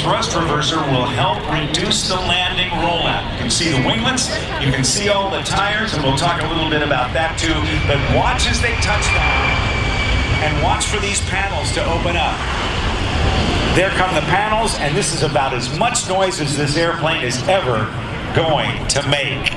thrust reverser will help reduce the landing rollout. You can see the winglets, you can see all the tires, and we'll talk a little bit about that too. But watch as they touch down, and watch for these panels to open up. There come the panels, and this is about as much noise as this airplane is ever going to make.